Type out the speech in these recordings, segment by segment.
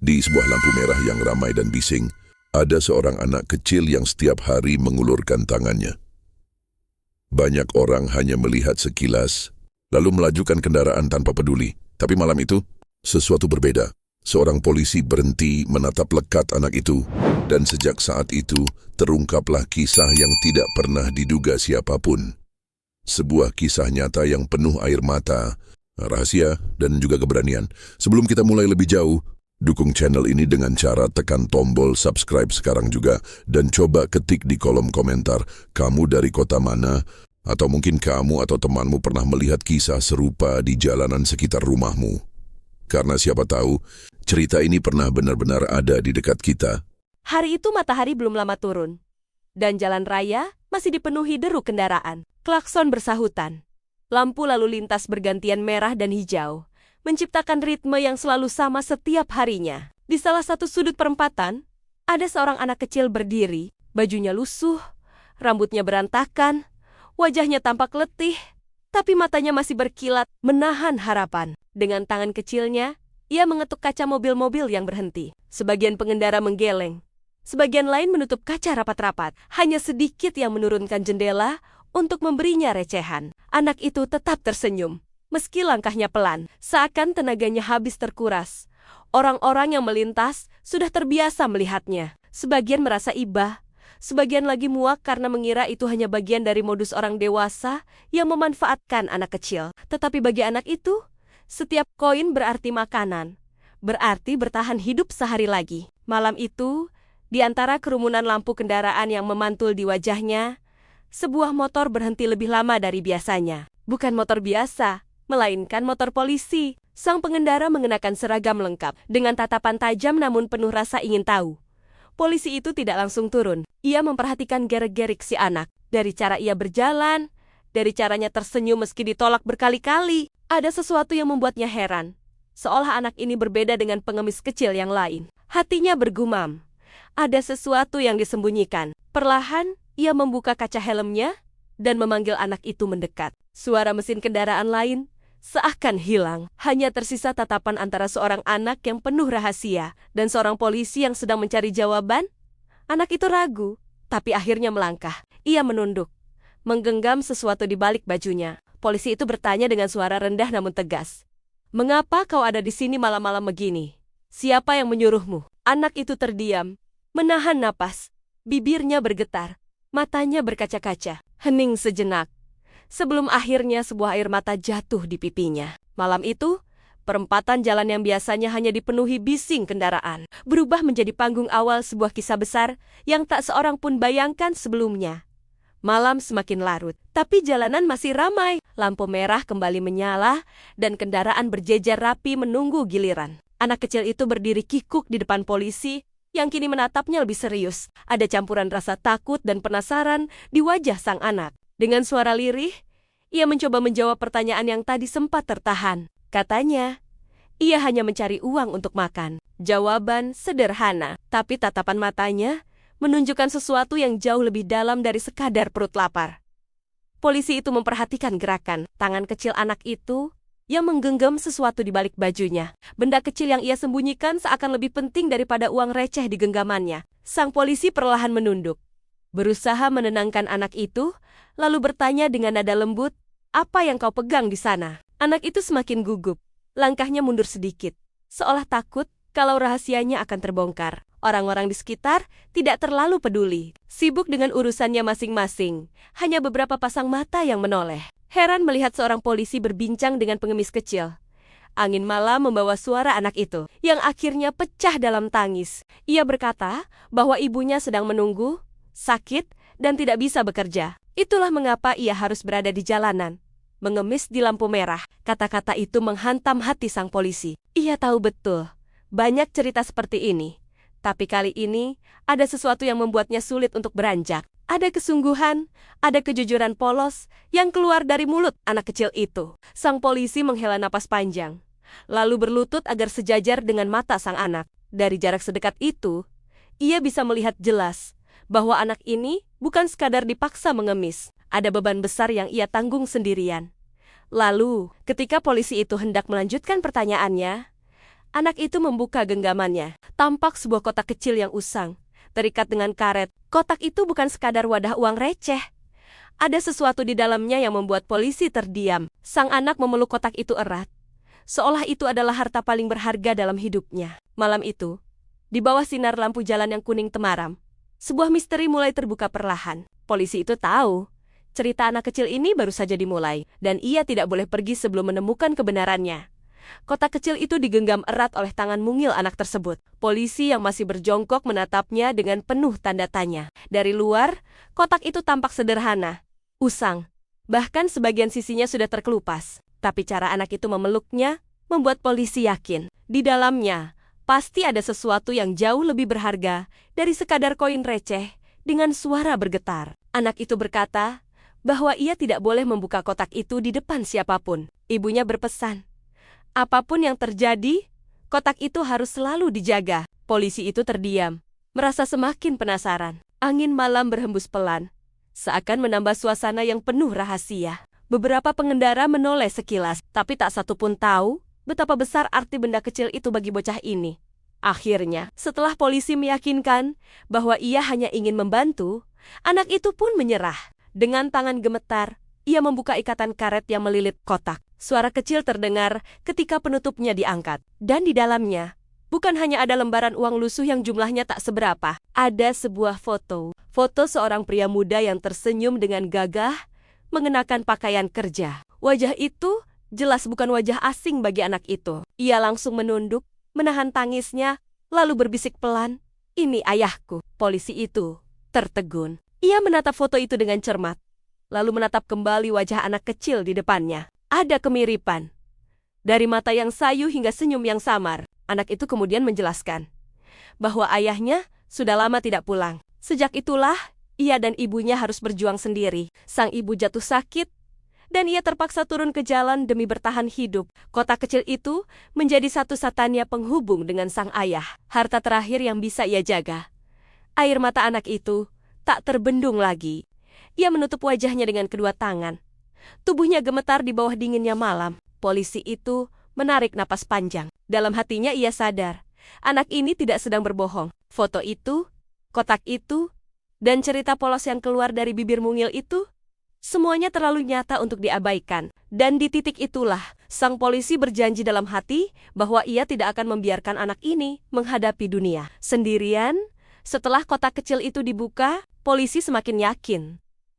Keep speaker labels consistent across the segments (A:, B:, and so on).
A: Di sebuah lampu merah yang ramai dan bising, ada seorang anak kecil yang setiap hari mengulurkan tangannya. Banyak orang hanya melihat sekilas, lalu melajukan kendaraan tanpa peduli. Tapi malam itu, sesuatu berbeda. Seorang polisi berhenti menatap lekat anak itu, dan sejak saat itu terungkaplah kisah yang tidak pernah diduga siapapun. Sebuah kisah nyata yang penuh air mata, rahasia, dan juga keberanian. Sebelum kita mulai lebih jauh, dukung channel ini dengan cara tekan tombol subscribe sekarang juga, dan coba ketik di kolom komentar, kamu dari kota mana, atau mungkin kamu atau temanmu pernah melihat kisah serupa di jalanan sekitar rumahmu. Karena siapa tahu, cerita ini pernah benar-benar ada di dekat kita.
B: Hari itu matahari belum lama turun, dan jalan raya masih dipenuhi deru kendaraan. Klakson bersahutan. Lampu lalu lintas bergantian merah dan hijau, menciptakan ritme yang selalu sama setiap harinya. Di salah satu sudut perempatan, ada seorang anak kecil berdiri, bajunya lusuh, rambutnya berantakan, wajahnya tampak letih, tapi matanya masih berkilat, menahan harapan. Dengan tangan kecilnya, ia mengetuk kaca mobil-mobil yang berhenti. Sebagian pengendara menggeleng, sebagian lain menutup kaca rapat-rapat. Hanya sedikit yang menurunkan jendela untuk memberinya recehan. Anak itu tetap tersenyum, meski langkahnya pelan, seakan tenaganya habis terkuras. Orang-orang yang melintas sudah terbiasa melihatnya. Sebagian merasa iba, sebagian lagi muak karena mengira itu hanya bagian dari modus orang dewasa yang memanfaatkan anak kecil. Tetapi bagi anak itu, setiap koin berarti makanan, berarti bertahan hidup sehari lagi. Malam itu, di antara kerumunan lampu kendaraan yang memantul di wajahnya, sebuah motor berhenti lebih lama dari biasanya. Bukan motor biasa, melainkan motor polisi. Sang pengendara mengenakan seragam lengkap, dengan tatapan tajam namun penuh rasa ingin tahu. Polisi itu tidak langsung turun. Ia memperhatikan gerak-gerik si anak. Dari cara ia berjalan, dari caranya tersenyum meski ditolak berkali-kali, ada sesuatu yang membuatnya heran. Seolah anak ini berbeda dengan pengemis kecil yang lain. Hatinya bergumam. Ada sesuatu yang disembunyikan. Perlahan, ia membuka kaca helmnya dan memanggil anak itu mendekat. Suara mesin kendaraan lain seakan hilang. Hanya tersisa tatapan antara seorang anak yang penuh rahasia dan seorang polisi yang sedang mencari jawaban. Anak itu ragu, tapi akhirnya melangkah. Ia menunduk, menggenggam sesuatu di balik bajunya. Polisi itu bertanya dengan suara rendah namun tegas. "Mengapa kau ada di sini malam-malam begini? Siapa yang menyuruhmu?" Anak itu terdiam, menahan napas, bibirnya bergetar. Matanya berkaca-kaca, hening sejenak, sebelum akhirnya sebuah air mata jatuh di pipinya. Malam itu, perempatan jalan yang biasanya hanya dipenuhi bising kendaraan, berubah menjadi panggung awal sebuah kisah besar yang tak seorang pun bayangkan sebelumnya. Malam semakin larut, tapi jalanan masih ramai. Lampu merah kembali menyala, dan kendaraan berjejer rapi menunggu giliran. Anak kecil itu berdiri kikuk di depan polisi, yang kini menatapnya lebih serius. Ada campuran rasa takut dan penasaran di wajah sang anak. Dengan suara lirih, ia mencoba menjawab pertanyaan yang tadi sempat tertahan. Katanya, ia hanya mencari uang untuk makan. Jawaban sederhana, tapi tatapan matanya menunjukkan sesuatu yang jauh lebih dalam dari sekadar perut lapar. Polisi itu memperhatikan gerakan tangan kecil anak itu yang menggenggam sesuatu di balik bajunya. Benda kecil yang ia sembunyikan seakan lebih penting daripada uang receh di genggamannya. Sang polisi perlahan menunduk, berusaha menenangkan anak itu, lalu bertanya dengan nada lembut, "Apa yang kau pegang di sana?" Anak itu semakin gugup, langkahnya mundur sedikit, seolah takut kalau rahasianya akan terbongkar. Orang-orang di sekitar tidak terlalu peduli, sibuk dengan urusannya masing-masing. Hanya beberapa pasang mata yang menoleh, heran melihat seorang polisi berbincang dengan pengemis kecil. Angin malam membawa suara anak itu, yang akhirnya pecah dalam tangis. Ia berkata bahwa ibunya sedang menunggu, sakit, dan tidak bisa bekerja. Itulah mengapa ia harus berada di jalanan, mengemis di lampu merah. Kata-kata itu menghantam hati sang polisi. Ia tahu betul, banyak cerita seperti ini. Tapi kali ini, ada sesuatu yang membuatnya sulit untuk beranjak. Ada kesungguhan, ada kejujuran polos yang keluar dari mulut anak kecil itu. Sang polisi menghela napas panjang, lalu berlutut agar sejajar dengan mata sang anak. Dari jarak sedekat itu, ia bisa melihat jelas bahwa anak ini bukan sekadar dipaksa mengemis. Ada beban besar yang ia tanggung sendirian. Lalu, ketika polisi itu hendak melanjutkan pertanyaannya, Anak itu membuka genggamannya. Tampak sebuah kotak kecil yang usang, terikat dengan karet. Kotak itu bukan sekadar wadah uang receh. Ada sesuatu di dalamnya yang membuat polisi terdiam. Sang anak memeluk kotak itu erat, seolah itu adalah harta paling berharga dalam hidupnya. Malam itu, di bawah sinar lampu jalan yang kuning temaram, sebuah misteri mulai terbuka perlahan. Polisi itu tahu, cerita anak kecil ini baru saja dimulai, dan ia tidak boleh pergi sebelum menemukan kebenarannya. Kotak kecil itu digenggam erat oleh tangan mungil anak tersebut. Polisi yang masih berjongkok menatapnya dengan penuh tanda tanya. Dari luar, kotak itu tampak sederhana, usang. Bahkan sebagian sisinya sudah terkelupas. Tapi cara anak itu memeluknya membuat polisi yakin. Di dalamnya, pasti ada sesuatu yang jauh lebih berharga dari sekadar koin receh. Dengan suara bergetar, anak itu berkata bahwa ia tidak boleh membuka kotak itu di depan siapapun. Ibunya berpesan, apapun yang terjadi, kotak itu harus selalu dijaga. Polisi itu terdiam, merasa semakin penasaran. Angin malam berhembus pelan, seakan menambah suasana yang penuh rahasia. Beberapa pengendara menoleh sekilas, tapi tak satu pun tahu betapa besar arti benda kecil itu bagi bocah ini. Akhirnya, setelah polisi meyakinkan bahwa ia hanya ingin membantu, anak itu pun menyerah. Dengan tangan gemetar, ia membuka ikatan karet yang melilit kotak. Suara kecil terdengar ketika penutupnya diangkat. Dan di dalamnya, bukan hanya ada lembaran uang lusuh yang jumlahnya tak seberapa. Ada sebuah foto. Foto seorang pria muda yang tersenyum dengan gagah, mengenakan pakaian kerja. Wajah itu jelas bukan wajah asing bagi anak itu. Ia langsung menunduk, menahan tangisnya, lalu berbisik pelan, "Ini ayahku." Polisi itu tertegun. Ia menatap foto itu dengan cermat, lalu menatap kembali wajah anak kecil di depannya. Ada kemiripan. Dari mata yang sayu hingga senyum yang samar, anak itu kemudian menjelaskan bahwa ayahnya sudah lama tidak pulang. Sejak itulah, ia dan ibunya harus berjuang sendiri. Sang ibu jatuh sakit, dan ia terpaksa turun ke jalan demi bertahan hidup. Kotak kecil itu menjadi satu-satunya penghubung dengan sang ayah. Harta terakhir yang bisa ia jaga. Air mata anak itu tak terbendung lagi. Ia menutup wajahnya dengan kedua tangan. Tubuhnya gemetar di bawah dinginnya malam. Polisi itu menarik napas panjang. Dalam hatinya ia sadar, anak ini tidak sedang berbohong. Foto itu, kotak itu, dan cerita polos yang keluar dari bibir mungil itu, semuanya terlalu nyata untuk diabaikan. Dan di titik itulah, sang polisi berjanji dalam hati bahwa ia tidak akan membiarkan anak ini menghadapi dunia sendirian. Setelah kotak kecil itu dibuka, polisi semakin yakin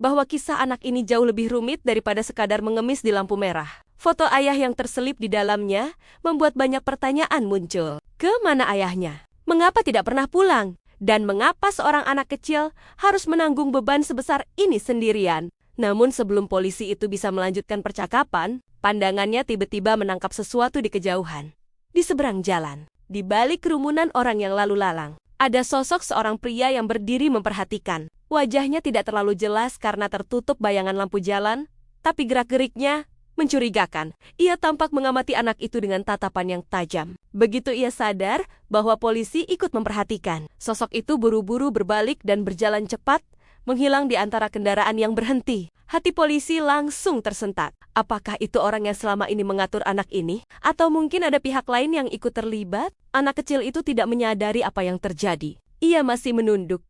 B: bahwa kisah anak ini jauh lebih rumit daripada sekadar mengemis di lampu merah. Foto ayah yang terselip di dalamnya membuat banyak pertanyaan muncul. Kemana ayahnya? Mengapa tidak pernah pulang? Dan mengapa seorang anak kecil harus menanggung beban sebesar ini sendirian? Namun sebelum polisi itu bisa melanjutkan percakapan, pandangannya tiba-tiba menangkap sesuatu di kejauhan. Di seberang jalan, di balik kerumunan orang yang lalu lalang, ada sosok seorang pria yang berdiri memperhatikan. Wajahnya tidak terlalu jelas karena tertutup bayangan lampu jalan, tapi gerak-geriknya mencurigakan. Ia tampak mengamati anak itu dengan tatapan yang tajam. Begitu ia sadar bahwa polisi ikut memperhatikan, sosok itu buru-buru berbalik dan berjalan cepat, menghilang di antara kendaraan yang berhenti. Hati polisi langsung tersentak. Apakah itu orang yang selama ini mengatur anak ini? Atau mungkin ada pihak lain yang ikut terlibat? Anak kecil itu tidak menyadari apa yang terjadi. Ia masih menunduk,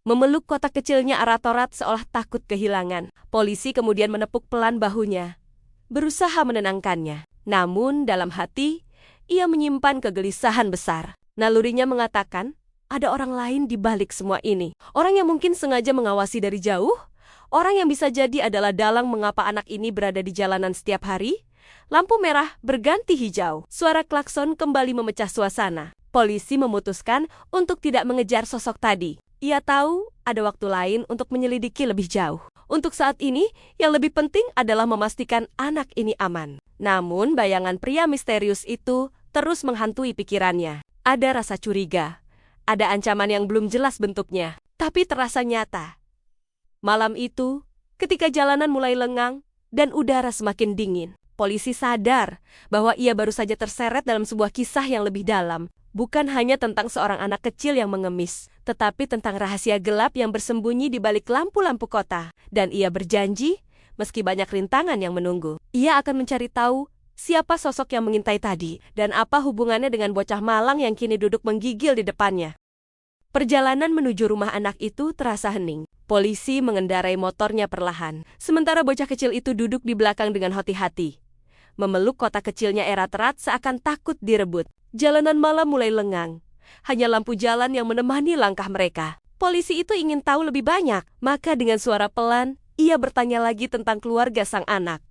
B: memeluk kotak kecilnya erat-erat seolah takut kehilangan. Polisi kemudian menepuk pelan bahunya, berusaha menenangkannya. Namun dalam hati, ia menyimpan kegelisahan besar. Nalurinya mengatakan, ada orang lain di balik semua ini. Orang yang mungkin sengaja mengawasi dari jauh. Orang yang bisa jadi adalah dalang mengapa anak ini berada di jalanan setiap hari. Lampu merah berganti hijau. Suara klakson kembali memecah suasana. Polisi memutuskan untuk tidak mengejar sosok tadi. Ia tahu ada waktu lain untuk menyelidiki lebih jauh. Untuk saat ini, yang lebih penting adalah memastikan anak ini aman. Namun, bayangan pria misterius itu terus menghantui pikirannya. Ada rasa curiga. Ada ancaman yang belum jelas bentuknya, tapi terasa nyata. Malam itu, ketika jalanan mulai lengang dan udara semakin dingin, polisi sadar bahwa ia baru saja terseret dalam sebuah kisah yang lebih dalam. Bukan hanya tentang seorang anak kecil yang mengemis, tetapi tentang rahasia gelap yang bersembunyi di balik lampu-lampu kota. Dan ia berjanji, meski banyak rintangan yang menunggu, ia akan mencari tahu Siapa sosok yang mengintai tadi, dan apa hubungannya dengan bocah malang yang kini duduk menggigil di depannya? Perjalanan menuju rumah anak itu terasa hening. Polisi mengendarai motornya perlahan, sementara bocah kecil itu duduk di belakang dengan hati-hati. Memeluk kotak kecilnya erat-erat seakan takut direbut. Jalanan malam mulai lengang. Hanya lampu jalan yang menemani langkah mereka. Polisi itu ingin tahu lebih banyak, maka dengan suara pelan, ia bertanya lagi tentang keluarga sang anak.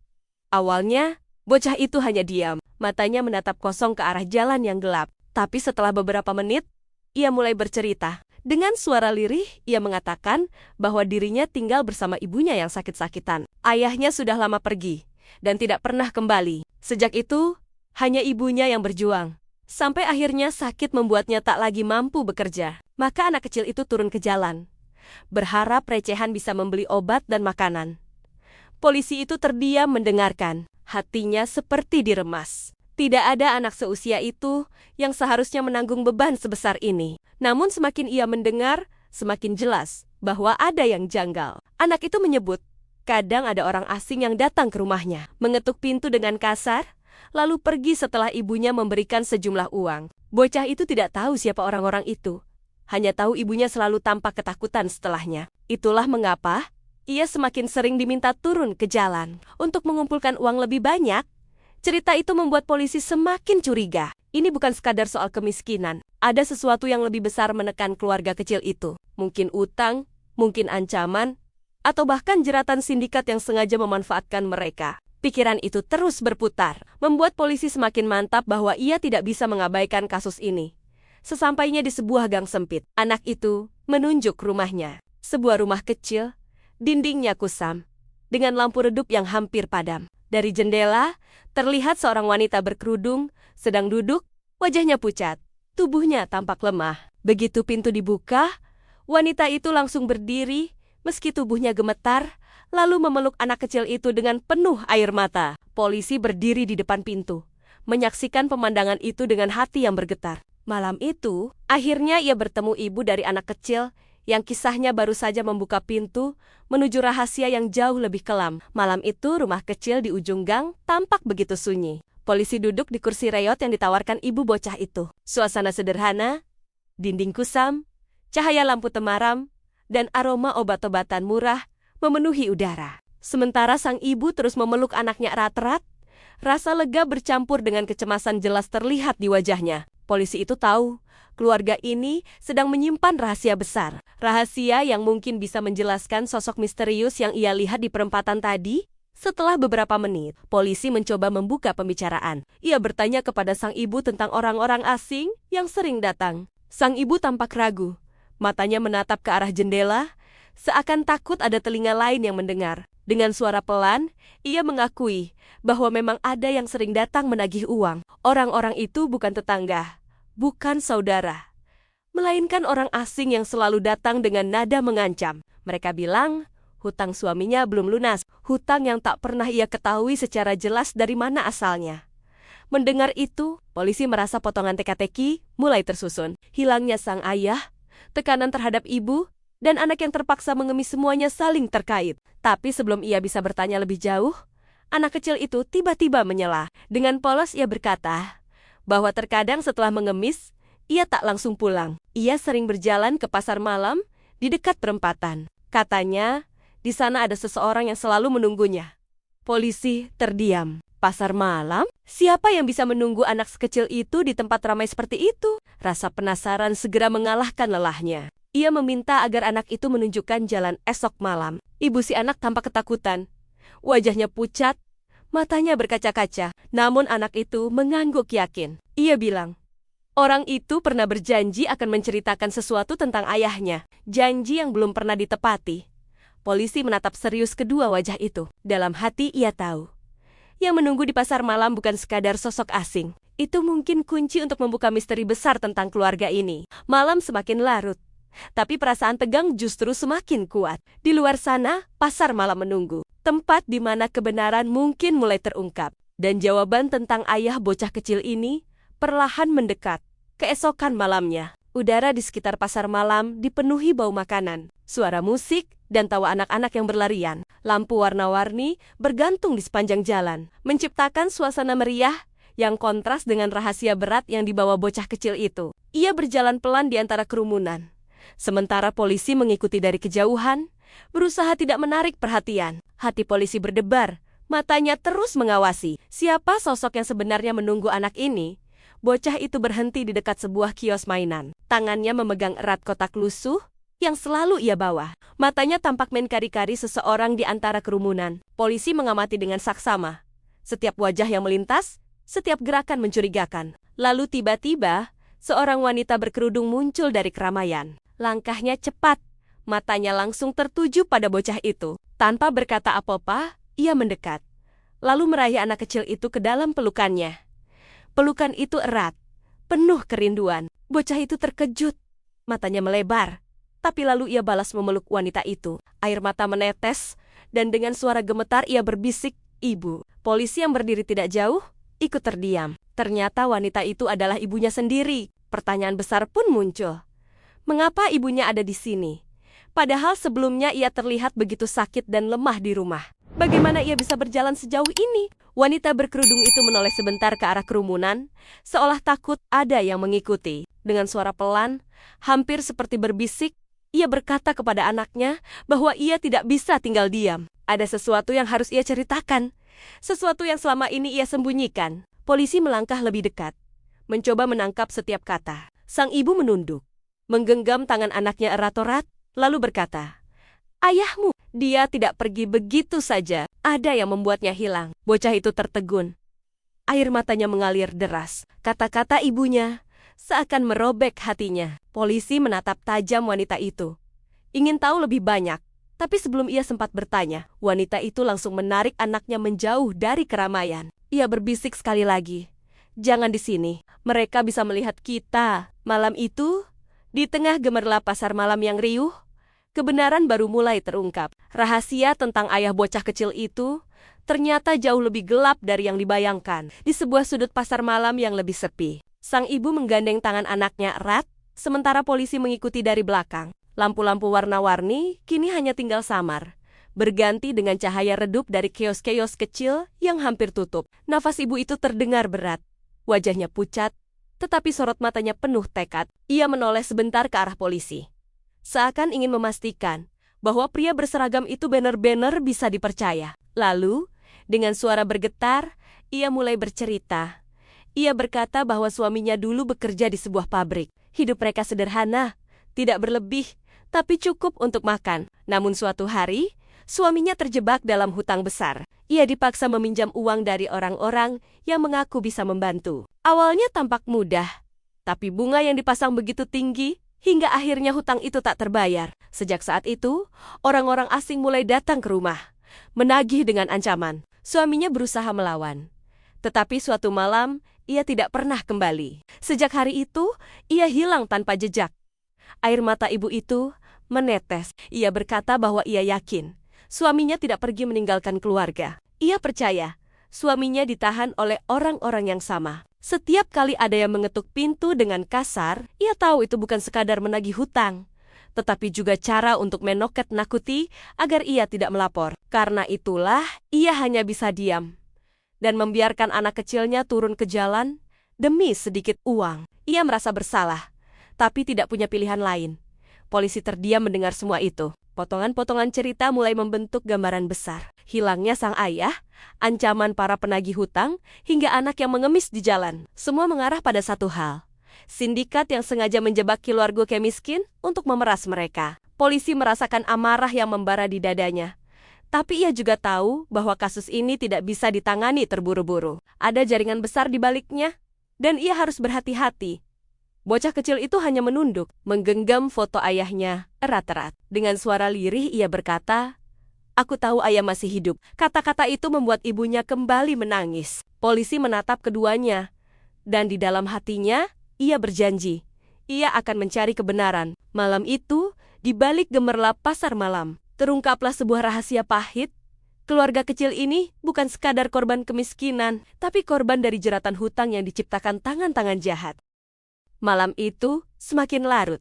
B: Awalnya, bocah itu hanya diam, matanya menatap kosong ke arah jalan yang gelap. Tapi setelah beberapa menit, ia mulai bercerita. Dengan suara lirih, ia mengatakan bahwa dirinya tinggal bersama ibunya yang sakit-sakitan. Ayahnya sudah lama pergi dan tidak pernah kembali. Sejak itu, hanya ibunya yang berjuang. Sampai akhirnya sakit membuatnya tak lagi mampu bekerja. Maka anak kecil itu turun ke jalan, berharap recehan bisa membeli obat dan makanan. Polisi itu terdiam mendengarkan, hatinya seperti diremas. Tidak ada anak seusia itu yang seharusnya menanggung beban sebesar ini. Namun semakin ia mendengar, semakin jelas bahwa ada yang janggal. Anak itu menyebut, kadang ada orang asing yang datang ke rumahnya, mengetuk pintu dengan kasar, lalu pergi setelah ibunya memberikan sejumlah uang. Bocah itu tidak tahu siapa orang-orang itu. Hanya tahu ibunya selalu tampak ketakutan setelahnya. Itulah mengapa ia semakin sering diminta turun ke jalan untuk mengumpulkan uang lebih banyak. Cerita itu membuat polisi semakin curiga. Ini bukan sekadar soal kemiskinan. Ada sesuatu yang lebih besar menekan keluarga kecil itu. Mungkin utang, mungkin ancaman, atau bahkan jeratan sindikat yang sengaja memanfaatkan mereka. Pikiran itu terus berputar, membuat polisi semakin mantap bahwa ia tidak bisa mengabaikan kasus ini. Sesampainya di sebuah gang sempit, anak itu menunjuk rumahnya. Sebuah rumah kecil, dindingnya kusam, dengan lampu redup yang hampir padam. Dari jendela, terlihat seorang wanita berkerudung, sedang duduk, wajahnya pucat, tubuhnya tampak lemah. Begitu pintu dibuka, wanita itu langsung berdiri, meski tubuhnya gemetar, lalu memeluk anak kecil itu dengan penuh air mata. Polisi berdiri di depan pintu, menyaksikan pemandangan itu dengan hati yang bergetar. Malam itu, akhirnya ia bertemu ibu dari anak kecil yang kisahnya baru saja membuka pintu menuju rahasia yang jauh lebih kelam. Malam itu, rumah kecil di ujung gang tampak begitu sunyi. Polisi duduk di kursi reot yang ditawarkan ibu bocah itu. Suasana sederhana, dinding kusam, cahaya lampu temaram, dan aroma obat-obatan murah memenuhi udara. Sementara sang ibu terus memeluk anaknya erat-erat, rasa lega bercampur dengan kecemasan jelas terlihat di wajahnya. Polisi itu tahu, keluarga ini sedang menyimpan rahasia besar. Rahasia yang mungkin bisa menjelaskan sosok misterius yang ia lihat di perempatan tadi. Setelah beberapa menit, polisi mencoba membuka pembicaraan. Ia bertanya kepada sang ibu tentang orang-orang asing yang sering datang. Sang ibu tampak ragu, matanya menatap ke arah jendela, seakan takut ada telinga lain yang mendengar. Dengan suara pelan, ia mengakui bahwa memang ada yang sering datang menagih uang. Orang-orang itu bukan tetangga, bukan saudara, melainkan orang asing yang selalu datang dengan nada mengancam. Mereka bilang, hutang suaminya belum lunas, hutang yang tak pernah ia ketahui secara jelas dari mana asalnya. Mendengar itu, polisi merasa potongan teka-teki mulai tersusun. Hilangnya sang ayah, tekanan terhadap ibu, dan anak yang terpaksa mengemis semuanya saling terkait. Tapi sebelum ia bisa bertanya lebih jauh, anak kecil itu tiba-tiba menyela. Dengan polos ia berkata bahwa terkadang setelah mengemis, ia tak langsung pulang. Ia sering berjalan ke pasar malam di dekat perempatan. Katanya, di sana ada seseorang yang selalu menunggunya. Polisi terdiam. Pasar malam? Siapa yang bisa menunggu anak sekecil itu di tempat ramai seperti itu? Rasa penasaran segera mengalahkan lelahnya. Ia meminta agar anak itu menunjukkan jalan esok malam. Ibu si anak tampak ketakutan. Wajahnya pucat, matanya berkaca-kaca. Namun anak itu mengangguk yakin. Ia bilang, orang itu pernah berjanji akan menceritakan sesuatu tentang ayahnya. Janji yang belum pernah ditepati. Polisi menatap serius kedua wajah itu. Dalam hati ia tahu, yang menunggu di pasar malam bukan sekadar sosok asing. Itu mungkin kunci untuk membuka misteri besar tentang keluarga ini. Malam semakin larut, tapi perasaan tegang justru semakin kuat. Di luar sana, pasar malam menunggu. Tempat di mana kebenaran mungkin mulai terungkap. Dan jawaban tentang ayah bocah kecil ini perlahan mendekat. Keesokan malamnya, udara di sekitar pasar malam dipenuhi bau makanan, suara musik, dan tawa anak-anak yang berlarian. Lampu warna-warni bergantung di sepanjang jalan, menciptakan suasana meriah yang kontras dengan rahasia berat yang dibawa bocah kecil itu. Ia berjalan pelan di antara kerumunan, sementara polisi mengikuti dari kejauhan, berusaha tidak menarik perhatian. Hati polisi berdebar, matanya terus mengawasi. Siapa sosok yang sebenarnya menunggu anak ini? Bocah itu berhenti di dekat sebuah kios mainan. Tangannya memegang erat kotak lusuh yang selalu ia bawa. Matanya tampak menkari-kari seseorang di antara kerumunan. Polisi mengamati dengan saksama. Setiap wajah yang melintas, setiap gerakan mencurigakan. Lalu tiba-tiba, seorang wanita berkerudung muncul dari keramaian. Langkahnya cepat, matanya langsung tertuju pada bocah itu. Tanpa berkata apa-apa, ia mendekat, lalu meraih anak kecil itu ke dalam pelukannya. Pelukan itu erat, penuh kerinduan. Bocah itu terkejut, matanya melebar. Tapi lalu ia balas memeluk wanita itu. Air mata menetes, dan dengan suara gemetar ia berbisik, "Ibu." Polisi yang berdiri tidak jauh, ikut terdiam. Ternyata wanita itu adalah ibunya sendiri. Pertanyaan besar pun muncul. Mengapa ibunya ada di sini? Padahal sebelumnya ia terlihat begitu sakit dan lemah di rumah. Bagaimana ia bisa berjalan sejauh ini? Wanita berkerudung itu menoleh sebentar ke arah kerumunan, seolah takut ada yang mengikuti. Dengan suara pelan, hampir seperti berbisik, ia berkata kepada anaknya bahwa ia tidak bisa tinggal diam. Ada sesuatu yang harus ia ceritakan, sesuatu yang selama ini ia sembunyikan. Polisi melangkah lebih dekat, mencoba menangkap setiap kata. Sang ibu menunduk, menggenggam tangan anaknya erat-erat, lalu berkata, "Ayahmu, dia tidak pergi begitu saja. Ada yang membuatnya hilang." Bocah itu tertegun. Air matanya mengalir deras. Kata-kata ibunya seakan merobek hatinya. Polisi menatap tajam wanita itu, ingin tahu lebih banyak. Tapi sebelum ia sempat bertanya, wanita itu langsung menarik anaknya menjauh dari keramaian. Ia berbisik sekali lagi, "Jangan di sini. Mereka bisa melihat kita." Malam itu, di tengah gemerlap pasar malam yang riuh, kebenaran baru mulai terungkap. Rahasia tentang ayah bocah kecil itu ternyata jauh lebih gelap dari yang dibayangkan. Di sebuah sudut pasar malam yang lebih sepi, sang ibu menggandeng tangan anaknya erat, sementara polisi mengikuti dari belakang. Lampu-lampu warna-warni kini hanya tinggal samar, berganti dengan cahaya redup dari kios-kios kecil yang hampir tutup. Nafas ibu itu terdengar berat. Wajahnya pucat, tetapi sorot matanya penuh tekad. Ia menoleh sebentar ke arah polisi, seakan ingin memastikan bahwa pria berseragam itu benar-benar bisa dipercaya. Lalu, dengan suara bergetar, ia mulai bercerita. Ia berkata bahwa suaminya dulu bekerja di sebuah pabrik. Hidup mereka sederhana, tidak berlebih, tapi cukup untuk makan. Namun suatu hari, suaminya terjebak dalam hutang besar. Ia dipaksa meminjam uang dari orang-orang yang mengaku bisa membantu. Awalnya tampak mudah, tapi bunga yang dipasang begitu tinggi, hingga akhirnya hutang itu tak terbayar. Sejak saat itu, orang-orang asing mulai datang ke rumah, menagih dengan ancaman. Suaminya berusaha melawan, tetapi suatu malam, ia tidak pernah kembali. Sejak hari itu, ia hilang tanpa jejak. Air mata ibu itu menetes. Ia berkata bahwa ia yakin suaminya tidak pergi meninggalkan keluarga. Ia percaya suaminya ditahan oleh orang-orang yang sama. Setiap kali ada yang mengetuk pintu dengan kasar, ia tahu itu bukan sekadar menagih hutang, tetapi juga cara untuk menoket-nakuti agar ia tidak melapor. Karena itulah, ia hanya bisa diam dan membiarkan anak kecilnya turun ke jalan demi sedikit uang. Ia merasa bersalah, tapi tidak punya pilihan lain. Polisi terdiam mendengar semua itu. Potongan-potongan cerita mulai membentuk gambaran besar. Hilangnya sang ayah, ancaman para penagih hutang, hingga anak yang mengemis di jalan. Semua mengarah pada satu hal. Sindikat yang sengaja menjebak keluarga miskin untuk memeras mereka. Polisi merasakan amarah yang membara di dadanya. Tapi ia juga tahu bahwa kasus ini tidak bisa ditangani terburu-buru. Ada jaringan besar di baliknya, dan ia harus berhati-hati. Bocah kecil itu hanya menunduk, menggenggam foto ayahnya erat-erat. Dengan suara lirih ia berkata, "Aku tahu ayah masih hidup." Kata-kata itu membuat ibunya kembali menangis. Polisi menatap keduanya, dan di dalam hatinya, ia berjanji, ia akan mencari kebenaran. Malam itu, di balik gemerlap pasar malam, terungkaplah sebuah rahasia pahit. Keluarga kecil ini bukan sekadar korban kemiskinan, tapi korban dari jeratan hutang yang diciptakan tangan-tangan jahat. Malam itu semakin larut.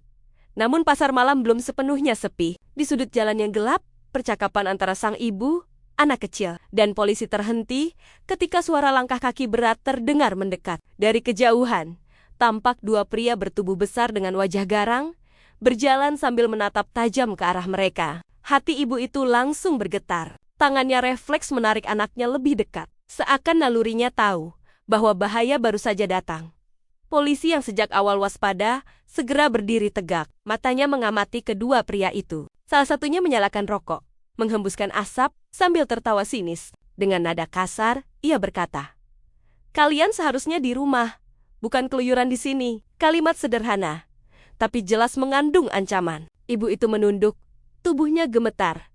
B: Namun pasar malam belum sepenuhnya sepi. Di sudut jalan yang gelap, percakapan antara sang ibu, anak kecil, dan polisi terhenti ketika suara langkah kaki berat terdengar mendekat. Dari kejauhan, tampak dua pria bertubuh besar dengan wajah garang, berjalan sambil menatap tajam ke arah mereka. Hati ibu itu langsung bergetar. Tangannya refleks menarik anaknya lebih dekat. Seakan nalurinya tahu bahwa bahaya baru saja datang. Polisi yang sejak awal waspada segera berdiri tegak. Matanya mengamati kedua pria itu. Salah satunya menyalakan rokok, menghembuskan asap sambil tertawa sinis. Dengan nada kasar, ia berkata, "Kalian seharusnya di rumah, bukan keluyuran di sini." Kalimat sederhana, tapi jelas mengandung ancaman. Ibu itu menunduk, tubuhnya gemetar.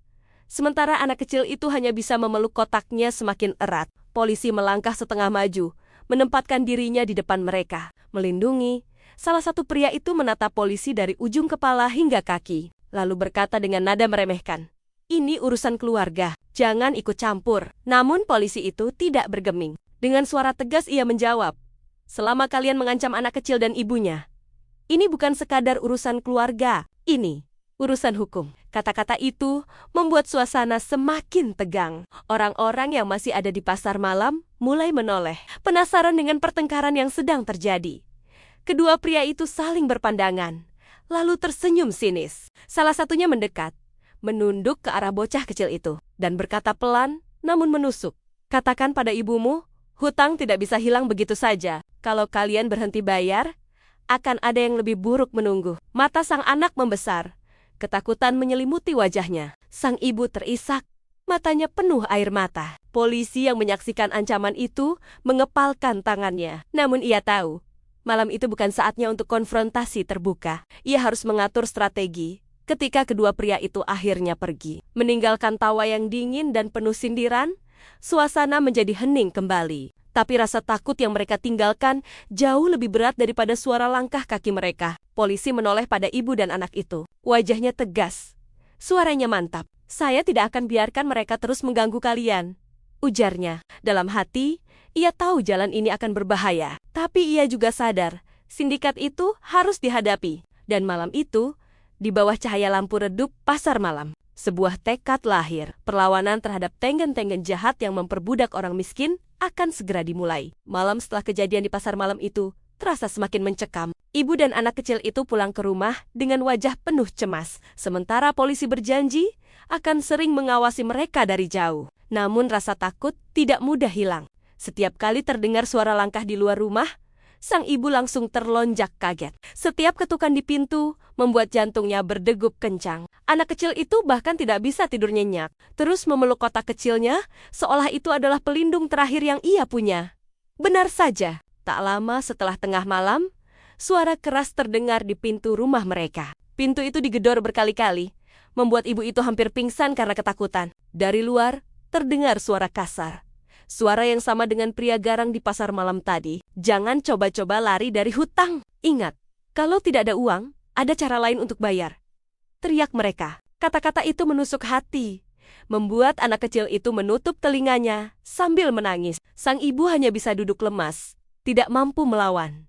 B: Sementara anak kecil itu hanya bisa memeluk kotaknya semakin erat. Polisi melangkah setengah maju, menempatkan dirinya di depan mereka, melindungi. Salah satu pria itu menatap polisi dari ujung kepala hingga kaki, lalu berkata dengan nada meremehkan, "Ini urusan keluarga, jangan ikut campur." Namun polisi itu tidak bergeming. Dengan suara tegas ia menjawab, "Selama kalian mengancam anak kecil dan ibunya, ini bukan sekadar urusan keluarga, ini urusan hukum." Kata-kata itu membuat suasana semakin tegang. Orang-orang yang masih ada di pasar malam mulai menoleh, penasaran dengan pertengkaran yang sedang terjadi. Kedua pria itu saling berpandangan, lalu tersenyum sinis. Salah satunya mendekat, menunduk ke arah bocah kecil itu, dan berkata pelan namun menusuk, "Katakan pada ibumu, hutang tidak bisa hilang begitu saja. Kalau kalian berhenti bayar, akan ada yang lebih buruk menunggu." Mata sang anak membesar. Ketakutan menyelimuti wajahnya. Sang ibu terisak, matanya penuh air mata. Polisi yang menyaksikan ancaman itu mengepalkan tangannya. Namun ia tahu, malam itu bukan saatnya untuk konfrontasi terbuka. Ia harus mengatur strategi. Ketika kedua pria itu akhirnya pergi, meninggalkan tawa yang dingin dan penuh sindiran, suasana menjadi hening kembali. Tapi rasa takut yang mereka tinggalkan jauh lebih berat daripada suara langkah kaki mereka. Polisi menoleh pada ibu dan anak itu. Wajahnya tegas. Suaranya mantap. "Saya tidak akan biarkan mereka terus mengganggu kalian," ujarnya. Dalam hati, ia tahu jalan ini akan berbahaya. Tapi ia juga sadar, sindikat itu harus dihadapi. Dan malam itu, di bawah cahaya lampu redup pasar malam, sebuah tekad lahir. Perlawanan terhadap tenggen-tenggen jahat yang memperbudak orang miskin akan segera dimulai. Malam setelah kejadian di pasar malam itu terasa semakin mencekam. Ibu dan anak kecil itu pulang ke rumah dengan wajah penuh cemas. Sementara polisi berjanji akan sering mengawasi mereka dari jauh. Namun rasa takut tidak mudah hilang. Setiap kali terdengar suara langkah di luar rumah, sang ibu langsung terlonjak kaget. Setiap ketukan di pintu membuat jantungnya berdegup kencang. Anak kecil itu bahkan tidak bisa tidur nyenyak, terus memeluk kotak kecilnya, seolah itu adalah pelindung terakhir yang ia punya. Benar saja, tak lama setelah tengah malam, suara keras terdengar di pintu rumah mereka. Pintu itu digedor berkali-kali, membuat ibu itu hampir pingsan karena ketakutan. Dari luar, terdengar suara kasar. Suara yang sama dengan pria garang di pasar malam tadi. "Jangan coba-coba lari dari hutang. Ingat, kalau tidak ada uang, ada cara lain untuk bayar," teriak mereka. Kata-kata itu menusuk hati, membuat anak kecil itu menutup telinganya sambil menangis. Sang ibu hanya bisa duduk lemas, tidak mampu melawan.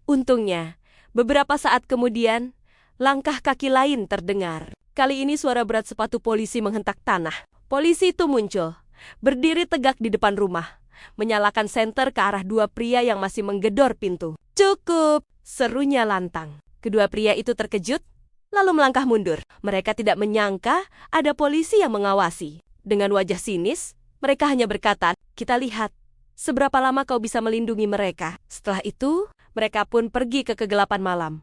B: Untungnya, beberapa saat kemudian, langkah kaki lain terdengar. Kali ini suara berat sepatu polisi menghentak tanah. Polisi itu muncul, berdiri tegak di depan rumah, menyalakan senter ke arah dua pria yang masih menggedor pintu. "Cukup!" serunya lantang. Kedua pria itu terkejut, lalu melangkah mundur. Mereka tidak menyangka ada polisi yang mengawasi. Dengan wajah sinis, mereka hanya berkata, "Kita lihat seberapa lama kau bisa melindungi mereka." Setelah itu, mereka pun pergi ke kegelapan malam.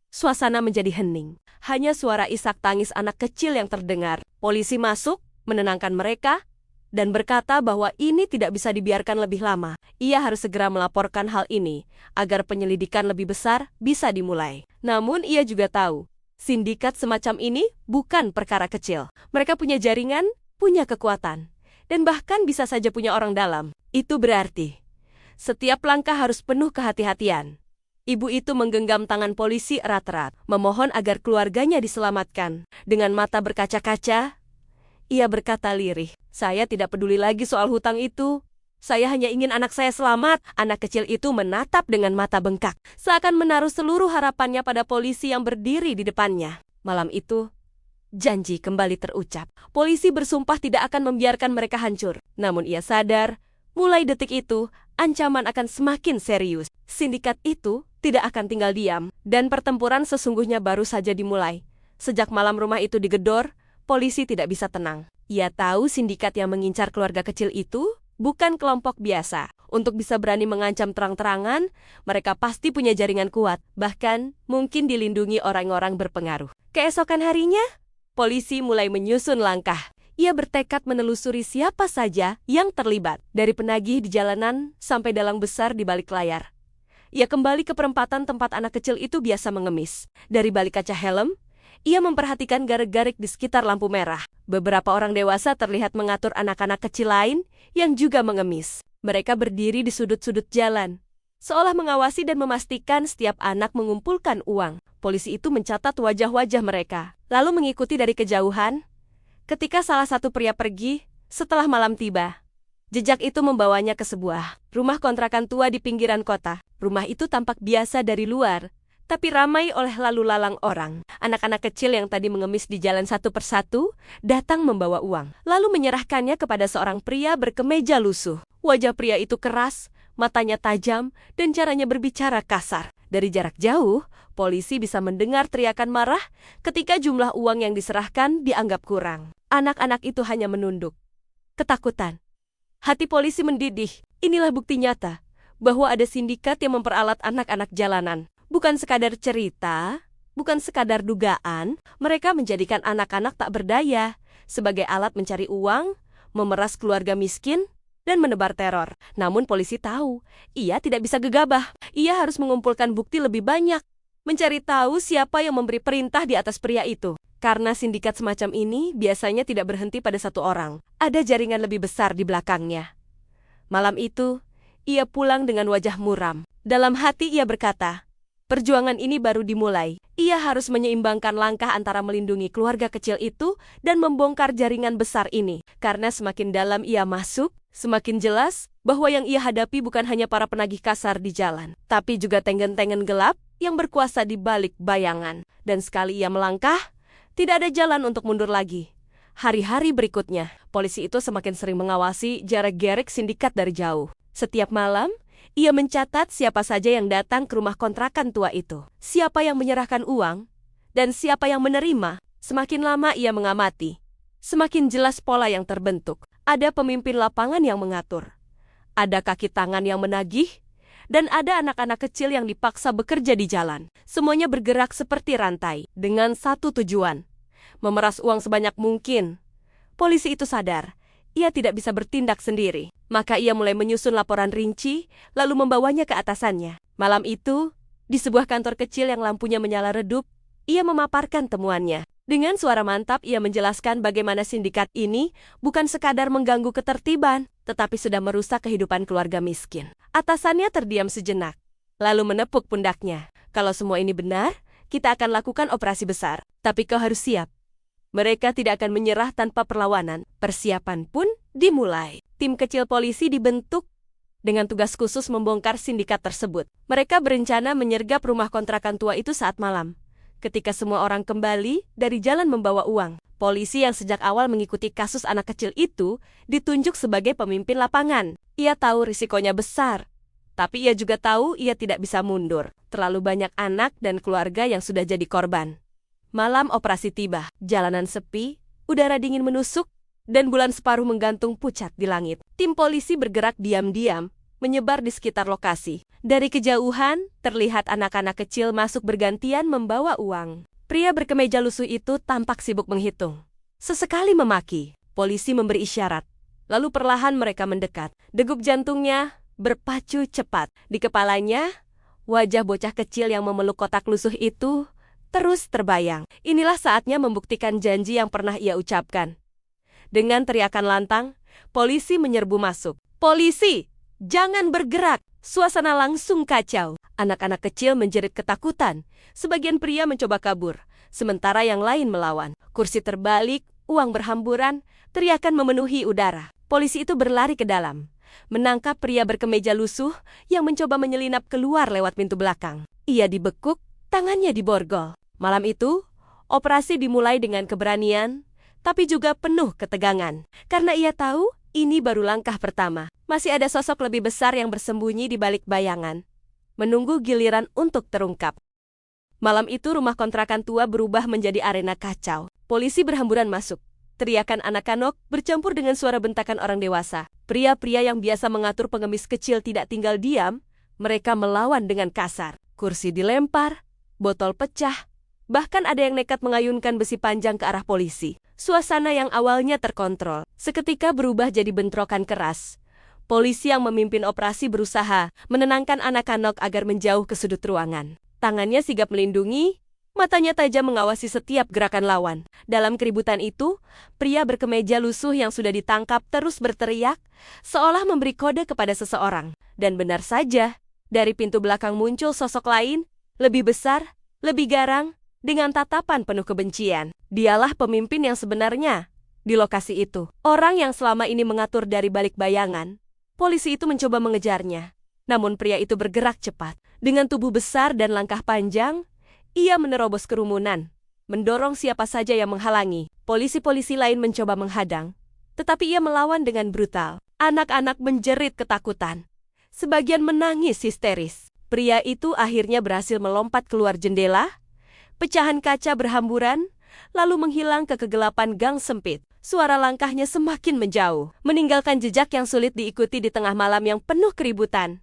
B: Suasana menjadi hening. Hanya suara isak tangis anak kecil yang terdengar. Polisi masuk, menenangkan mereka, dan berkata bahwa ini tidak bisa dibiarkan lebih lama. Ia harus segera melaporkan hal ini, agar penyelidikan lebih besar bisa dimulai. Namun ia juga tahu, sindikat semacam ini bukan perkara kecil. Mereka punya jaringan, punya kekuatan, dan bahkan bisa saja punya orang dalam. Itu berarti, setiap langkah harus penuh kehati-hatian. Ibu itu menggenggam tangan polisi erat-erat, memohon agar keluarganya diselamatkan. Dengan mata berkaca-kaca, ia berkata lirih, "Saya tidak peduli lagi soal hutang itu. Saya hanya ingin anak saya selamat." Anak kecil itu menatap dengan mata bengkak, seakan menaruh seluruh harapannya pada polisi yang berdiri di depannya. Malam itu, Janji kembali terucap. Polisi bersumpah tidak akan membiarkan mereka hancur. Namun ia sadar, mulai detik itu, ancaman akan semakin serius. Sindikat itu tidak akan tinggal diam, dan pertempuran sesungguhnya baru saja dimulai. Sejak malam rumah itu digedor, polisi tidak bisa tenang. Ia tahu sindikat yang mengincar keluarga kecil itu bukan kelompok biasa. Untuk bisa berani mengancam terang-terangan, mereka pasti punya jaringan kuat, bahkan mungkin dilindungi orang-orang berpengaruh. Keesokan harinya, polisi mulai menyusun langkah. Ia bertekad menelusuri siapa saja yang terlibat, dari penagih di jalanan sampai dalang besar di balik layar. Ia kembali ke perempatan tempat anak kecil itu biasa mengemis. Dari balik kaca helm, ia memperhatikan garik-garik di sekitar lampu merah. Beberapa orang dewasa terlihat mengatur anak-anak kecil lain yang juga mengemis. Mereka berdiri di sudut-sudut jalan, seolah mengawasi dan memastikan setiap anak mengumpulkan uang. Polisi itu mencatat wajah-wajah mereka, lalu mengikuti dari kejauhan. Ketika salah satu pria pergi, setelah malam tiba, jejak itu membawanya ke sebuah rumah kontrakan tua di pinggiran kota. Rumah itu tampak biasa dari luar, tapi ramai oleh lalu lalang orang. Anak-anak kecil yang tadi mengemis di jalan satu persatu datang membawa uang, lalu menyerahkannya kepada seorang pria berkemeja lusuh. Wajah pria itu keras, matanya tajam, dan caranya berbicara kasar. Dari jarak jauh, polisi bisa mendengar teriakan marah ketika jumlah uang yang diserahkan dianggap kurang. Anak-anak itu hanya menunduk. Ketakutan. Hati polisi mendidih. Inilah bukti nyata bahwa ada sindikat yang memperalat anak-anak jalanan. Bukan sekadar cerita, bukan sekadar dugaan, mereka menjadikan anak-anak tak berdaya sebagai alat mencari uang, memeras keluarga miskin, dan menebar teror. Namun polisi tahu, ia tidak bisa gegabah. Ia harus mengumpulkan bukti lebih banyak, mencari tahu siapa yang memberi perintah di atas pria itu. Karena sindikat semacam ini biasanya tidak berhenti pada satu orang. Ada jaringan lebih besar di belakangnya. Malam itu, ia pulang dengan wajah muram. Dalam hati ia berkata, perjuangan ini baru dimulai. Ia harus menyeimbangkan langkah antara melindungi keluarga kecil itu dan membongkar jaringan besar ini. Karena semakin dalam ia masuk, semakin jelas bahwa yang ia hadapi bukan hanya para penagih kasar di jalan, tapi juga tengen-tengen gelap yang berkuasa di balik bayangan. Dan sekali ia melangkah, tidak ada jalan untuk mundur lagi. Hari-hari berikutnya, polisi itu semakin sering mengawasi jarak-gerik sindikat dari jauh. Setiap malam, ia mencatat siapa saja yang datang ke rumah kontrakan tua itu, siapa yang menyerahkan uang, dan siapa yang menerima. Semakin lama ia mengamati, semakin jelas pola yang terbentuk. Ada pemimpin lapangan yang mengatur, ada kaki tangan yang menagih, dan ada anak-anak kecil yang dipaksa bekerja di jalan. Semuanya bergerak seperti rantai, dengan satu tujuan, memeras uang sebanyak mungkin. Polisi itu sadar, ia tidak bisa bertindak sendiri. Maka ia mulai menyusun laporan rinci, lalu membawanya ke atasannya. Malam itu, di sebuah kantor kecil yang lampunya menyala redup, ia memaparkan temuannya. Dengan suara mantap, ia menjelaskan bagaimana sindikat ini bukan sekadar mengganggu ketertiban, tetapi sudah merusak kehidupan keluarga miskin. Atasannya terdiam sejenak, lalu menepuk pundaknya. Kalau semua ini benar, kita akan lakukan operasi besar. Tapi kau harus siap. Mereka tidak akan menyerah tanpa perlawanan. Persiapan pun dimulai. Tim kecil polisi dibentuk dengan tugas khusus membongkar sindikat tersebut. Mereka berencana menyergap rumah kontrakan tua itu saat malam. Ketika semua orang kembali dari jalan membawa uang, polisi yang sejak awal mengikuti kasus anak kecil itu ditunjuk sebagai pemimpin lapangan. Ia tahu risikonya besar, tapi ia juga tahu ia tidak bisa mundur. Terlalu banyak anak dan keluarga yang sudah jadi korban. Malam operasi tiba, jalanan sepi, udara dingin menusuk, dan bulan separuh menggantung pucat di langit. Tim polisi bergerak diam-diam, menyebar di sekitar lokasi. Dari kejauhan, terlihat anak-anak kecil masuk bergantian membawa uang. Pria berkemeja lusuh itu tampak sibuk menghitung. Sesekali memaki, polisi memberi isyarat. Lalu perlahan mereka mendekat. Degup jantungnya berpacu cepat. Di kepalanya, wajah bocah kecil yang memeluk kotak lusuh itu terus terbayang. Inilah saatnya membuktikan janji yang pernah ia ucapkan. Dengan teriakan lantang, polisi menyerbu masuk. Polisi! Jangan bergerak! Suasana langsung kacau. Anak-anak kecil menjerit ketakutan. Sebagian pria mencoba kabur, sementara yang lain melawan. Kursi terbalik, uang berhamburan, teriakan memenuhi udara. Polisi itu berlari ke dalam, menangkap pria berkemeja lusuh yang mencoba menyelinap keluar lewat pintu belakang. Ia dibekuk, tangannya diborgol. Malam itu, Operasi dimulai dengan keberanian, tapi juga penuh ketegangan. Karena ia tahu ini baru langkah pertama. Masih ada sosok lebih besar yang bersembunyi di balik bayangan, menunggu giliran untuk terungkap. Malam itu rumah kontrakan tua berubah menjadi arena kacau. Polisi berhamburan masuk. Teriakan anak-anak bercampur dengan suara bentakan orang dewasa. Pria-pria yang biasa mengatur pengemis kecil tidak tinggal diam, mereka melawan dengan kasar. Kursi dilempar, botol pecah, bahkan ada yang nekat mengayunkan besi panjang ke arah polisi. Suasana yang awalnya terkontrol, seketika berubah jadi bentrokan keras. Polisi yang memimpin operasi berusaha menenangkan anak-anak agar menjauh ke sudut ruangan. Tangannya sigap melindungi, matanya tajam mengawasi setiap gerakan lawan. Dalam keributan itu, pria berkemeja lusuh yang sudah ditangkap terus berteriak, seolah memberi kode kepada seseorang. Dan benar saja, dari pintu belakang muncul sosok lain, lebih besar, lebih garang, dengan tatapan penuh kebencian. Dialah pemimpin yang sebenarnya di lokasi itu. Orang yang selama ini mengatur dari balik bayangan. Polisi itu mencoba mengejarnya. Namun pria itu bergerak cepat. Dengan tubuh besar dan langkah panjang, ia menerobos kerumunan, mendorong siapa saja yang menghalangi. Polisi-polisi lain mencoba menghadang, tetapi ia melawan dengan brutal. Anak-anak menjerit ketakutan. Sebagian menangis histeris. Pria itu akhirnya berhasil melompat keluar jendela. Pecahan kaca berhamburan, lalu menghilang ke kegelapan gang sempit. Suara langkahnya semakin menjauh, meninggalkan jejak yang sulit diikuti di tengah malam yang penuh keributan.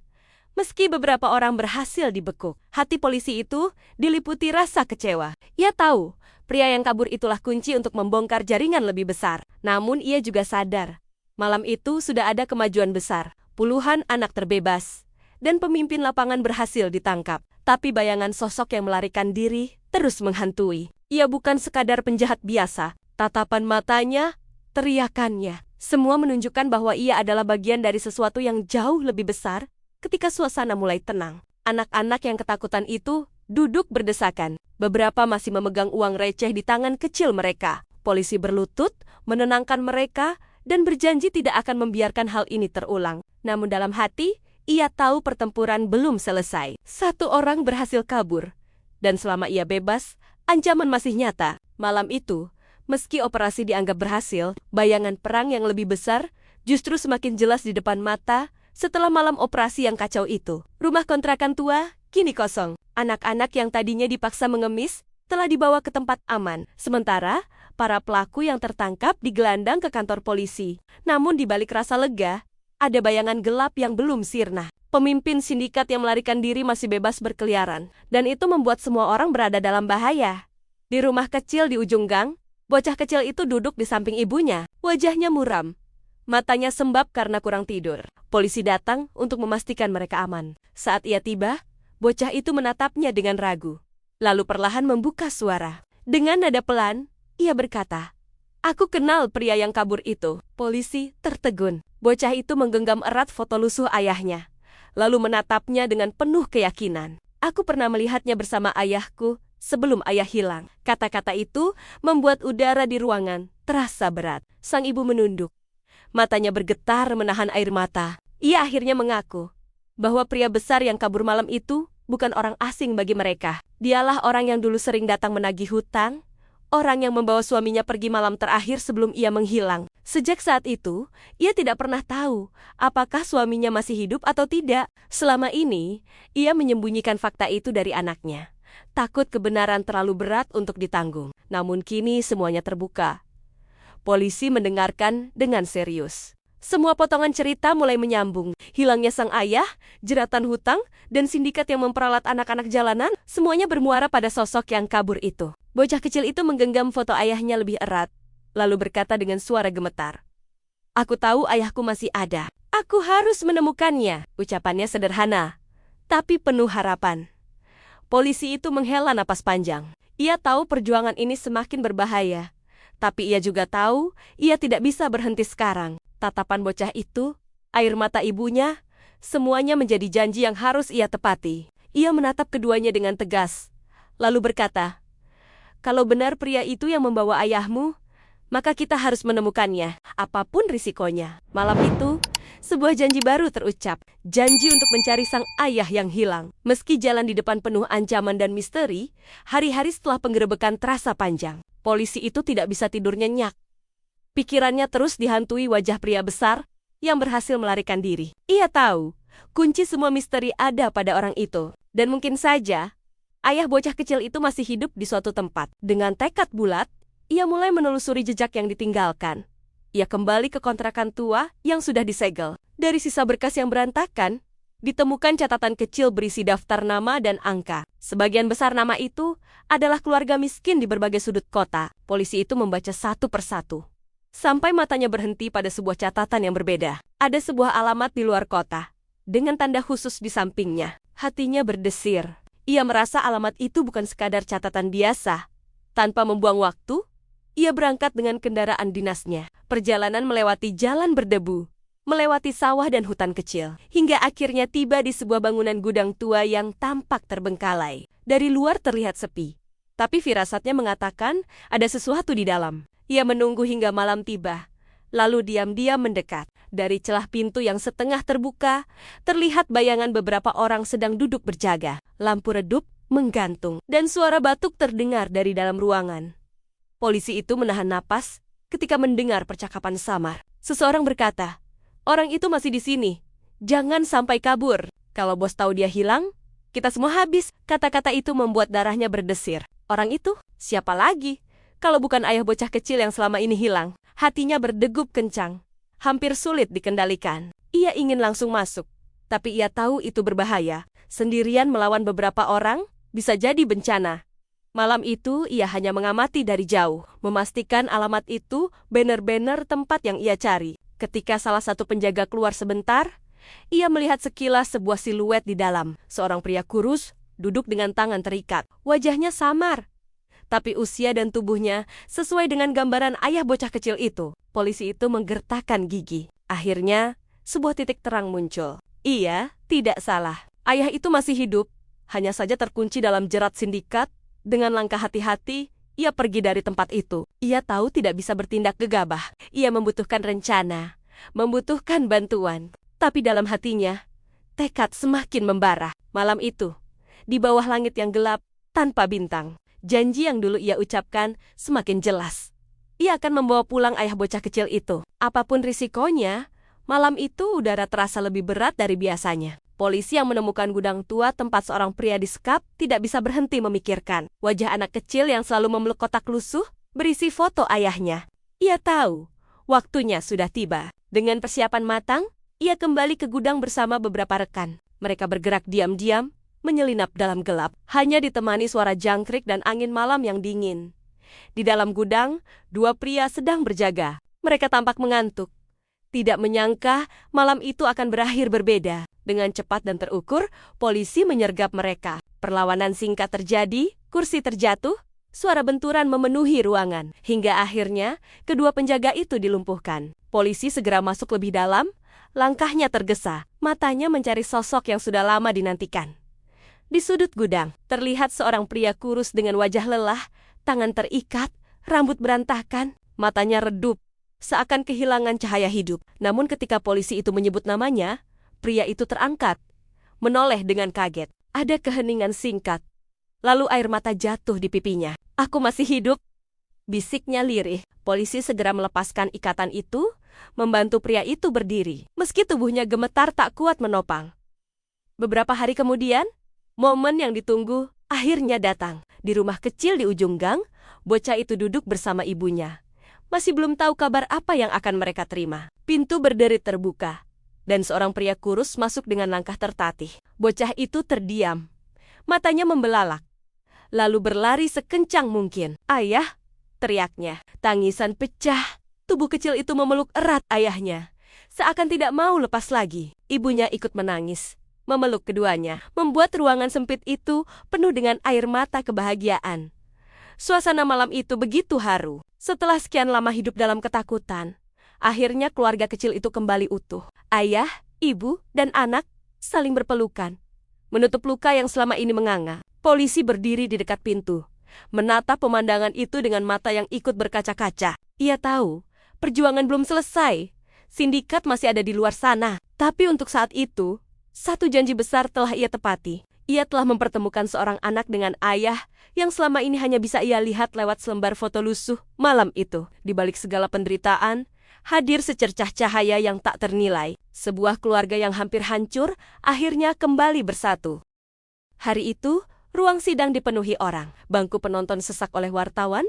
B: Meski beberapa orang berhasil dibekuk, hati polisi itu diliputi rasa kecewa. Ia tahu, pria yang kabur itulah kunci untuk membongkar jaringan lebih besar. Namun ia juga sadar, malam itu sudah ada kemajuan besar. Puluhan anak terbebas, dan pemimpin lapangan berhasil ditangkap. Tapi bayangan sosok yang melarikan diri terus menghantui. Ia bukan sekadar penjahat biasa. Tatapan matanya, teriakannya, semua menunjukkan bahwa ia adalah bagian dari sesuatu yang jauh lebih besar. Ketika suasana mulai tenang, anak-anak yang ketakutan itu duduk berdesakan. Beberapa masih memegang uang receh di tangan kecil mereka. Polisi berlutut, menenangkan mereka, dan berjanji tidak akan membiarkan hal ini terulang. Namun dalam hati, ia tahu pertempuran belum selesai. Satu orang berhasil kabur, dan selama ia bebas, ancaman masih nyata. Malam itu, meski operasi dianggap berhasil, bayangan perang yang lebih besar justru semakin jelas di depan mata setelah malam operasi yang kacau itu. Rumah kontrakan tua kini kosong. Anak-anak yang tadinya dipaksa mengemis telah dibawa ke tempat aman. Sementara, para pelaku yang tertangkap digelandang ke kantor polisi. Namun di balik rasa lega, ada bayangan gelap yang belum sirna. Pemimpin sindikat yang melarikan diri masih bebas berkeliaran. Dan itu membuat semua orang berada dalam bahaya. Di rumah kecil di ujung gang, bocah kecil itu duduk di samping ibunya. Wajahnya muram. Matanya sembab karena kurang tidur. Polisi datang untuk memastikan mereka aman. Saat ia tiba, bocah itu menatapnya dengan ragu. Lalu perlahan membuka suara. Dengan nada pelan, ia berkata, "Aku kenal pria yang kabur itu." Polisi tertegun. Bocah itu menggenggam erat foto lusuh ayahnya, lalu menatapnya dengan penuh keyakinan. "Aku pernah melihatnya bersama ayahku sebelum ayah hilang." Kata-kata itu membuat udara di ruangan terasa berat. Sang ibu menunduk. Matanya bergetar menahan air mata. Ia akhirnya mengaku bahwa pria besar yang kabur malam itu bukan orang asing bagi mereka. Dialah orang yang dulu sering datang menagih hutang, orang yang membawa suaminya pergi malam terakhir sebelum ia menghilang. Sejak saat itu, ia tidak pernah tahu apakah suaminya masih hidup atau tidak. Selama ini, ia menyembunyikan fakta itu dari anaknya. Takut kebenaran terlalu berat untuk ditanggung. Namun kini semuanya terbuka. Polisi mendengarkan dengan serius. Semua potongan cerita mulai menyambung. Hilangnya sang ayah, jeratan hutang, dan sindikat yang memperalat anak-anak jalanan, semuanya bermuara pada sosok yang kabur itu. Bocah kecil itu menggenggam foto ayahnya lebih erat, lalu berkata dengan suara gemetar, "Aku tahu ayahku masih ada. Aku harus menemukannya." Ucapannya sederhana, tapi penuh harapan. Polisi itu menghela napas panjang. Ia tahu perjuangan ini semakin berbahaya. Tapi ia juga tahu, ia tidak bisa berhenti sekarang. Tatapan bocah itu, air mata ibunya, semuanya menjadi janji yang harus ia tepati. Ia menatap keduanya dengan tegas, lalu berkata, "Kalau benar pria itu yang membawa ayahmu, maka kita harus menemukannya, apapun risikonya. Malam itu, sebuah janji baru terucap. Janji untuk mencari sang ayah yang hilang. Meski jalan di depan penuh ancaman dan misteri, hari-hari setelah penggerebekan terasa panjang. Polisi itu tidak bisa tidur nyenyak. Pikirannya terus dihantui wajah pria besar yang berhasil melarikan diri. Ia tahu, kunci semua misteri ada pada orang itu. Dan mungkin saja, ayah bocah kecil itu masih hidup di suatu tempat. Dengan tekad bulat, ia mulai menelusuri jejak yang ditinggalkan. Ia kembali ke kontrakan tua yang sudah disegel. Dari sisa berkas yang berantakan, ditemukan catatan kecil berisi daftar nama dan angka. Sebagian besar nama itu adalah keluarga miskin di berbagai sudut kota. Polisi itu membaca satu persatu. Sampai matanya berhenti pada sebuah catatan yang berbeda. Ada sebuah alamat di luar kota, dengan tanda khusus di sampingnya. Hatinya berdesir. Ia merasa alamat itu bukan sekadar catatan biasa. Tanpa membuang waktu, ia berangkat dengan kendaraan dinasnya. Perjalanan melewati jalan berdebu, melewati sawah dan hutan kecil, hingga akhirnya tiba di sebuah bangunan gudang tua yang tampak terbengkalai. Dari luar terlihat sepi, tapi firasatnya mengatakan ada sesuatu di dalam. Ia menunggu hingga malam tiba, lalu diam-diam mendekat. Dari celah pintu yang setengah terbuka, terlihat bayangan beberapa orang sedang duduk berjaga. Lampu redup menggantung, dan suara batuk terdengar dari dalam ruangan. Polisi itu menahan napas ketika mendengar percakapan samar. Seseorang berkata, "Orang itu masih di sini. Jangan sampai kabur. Kalau bos tahu dia hilang, kita semua habis." Kata-kata itu membuat darahnya berdesir. Orang itu? Siapa lagi? Kalau bukan ayah bocah kecil yang selama ini hilang. Hatinya berdegup kencang. Hampir sulit dikendalikan. Ia ingin langsung masuk. Tapi ia tahu itu berbahaya. Sendirian melawan beberapa orang, bisa jadi bencana. Malam itu, ia hanya mengamati dari jauh. Memastikan alamat itu benar-benar tempat yang ia cari. Ketika salah satu penjaga keluar sebentar, ia melihat sekilas sebuah siluet di dalam. Seorang pria kurus, duduk dengan tangan terikat. Wajahnya samar, tapi usia dan tubuhnya sesuai dengan gambaran ayah bocah kecil itu. Polisi itu menggertakkan gigi. Akhirnya, sebuah titik terang muncul. Iya, tidak salah. Ayah itu masih hidup, hanya saja terkunci dalam jerat sindikat. Dengan langkah hati-hati, ia pergi dari tempat itu. Ia tahu tidak bisa bertindak gegabah. Ia membutuhkan rencana, membutuhkan bantuan. Tapi dalam hatinya, tekad semakin membara. Malam itu, di bawah langit yang gelap, tanpa bintang, janji yang dulu ia ucapkan semakin jelas. Ia akan membawa pulang ayah bocah kecil itu. Apapun risikonya, malam itu udara terasa lebih berat dari biasanya. Polisi yang menemukan gudang tua tempat seorang pria disekap tidak bisa berhenti memikirkan. Wajah anak kecil yang selalu memeluk kotak lusuh berisi foto ayahnya. Ia tahu, waktunya sudah tiba. Dengan persiapan matang, ia kembali ke gudang bersama beberapa rekan. Mereka bergerak diam-diam, menyelinap dalam gelap, hanya ditemani suara jangkrik dan angin malam yang dingin. Di dalam gudang, dua pria sedang berjaga. Mereka tampak mengantuk. Tidak menyangka malam itu akan berakhir berbeda. Dengan cepat dan terukur, polisi menyergap mereka. Perlawanan singkat terjadi, kursi terjatuh, suara benturan memenuhi ruangan. Hingga akhirnya, kedua penjaga itu dilumpuhkan. Polisi segera masuk lebih dalam, langkahnya tergesa. Matanya mencari sosok yang sudah lama dinantikan. Di sudut gudang, terlihat seorang pria kurus dengan wajah lelah, tangan terikat, rambut berantakan, matanya redup, seakan kehilangan cahaya hidup. Namun ketika polisi itu menyebut namanya, pria itu terangkat, menoleh dengan kaget. Ada keheningan singkat, lalu air mata jatuh di pipinya. "Aku masih hidup," bisiknya lirih. Polisi segera melepaskan ikatan itu, membantu pria itu berdiri. Meski tubuhnya gemetar tak kuat menopang. Beberapa hari kemudian, momen yang ditunggu akhirnya datang. Di rumah kecil di ujung gang, bocah itu duduk bersama ibunya. Masih belum tahu kabar apa yang akan mereka terima. Pintu berderit terbuka, dan seorang pria kurus masuk dengan langkah tertatih. Bocah itu terdiam, matanya membelalak, lalu berlari sekencang mungkin. "Ayah!" teriaknya. Tangisan pecah, tubuh kecil itu memeluk erat ayahnya, seakan tidak mau lepas lagi. Ibunya ikut menangis, memeluk keduanya, membuat ruangan sempit itu penuh dengan air mata kebahagiaan. Suasana malam itu begitu haru. Setelah sekian lama hidup dalam ketakutan, akhirnya keluarga kecil itu kembali utuh. Ayah, ibu, dan anak saling berpelukan, menutup luka yang selama ini menganga. Polisi berdiri di dekat pintu, menatap pemandangan itu dengan mata yang ikut berkaca-kaca. Ia tahu, perjuangan belum selesai. Sindikat masih ada di luar sana. Tapi untuk saat itu, satu janji besar telah ia tepati. Ia telah mempertemukan seorang anak dengan ayah yang selama ini hanya bisa ia lihat lewat selembar foto lusuh. Malam itu, di balik segala penderitaan, hadir secercah cahaya yang tak ternilai. Sebuah keluarga yang hampir hancur, akhirnya kembali bersatu. Hari itu, ruang sidang dipenuhi orang. Bangku penonton sesak oleh wartawan,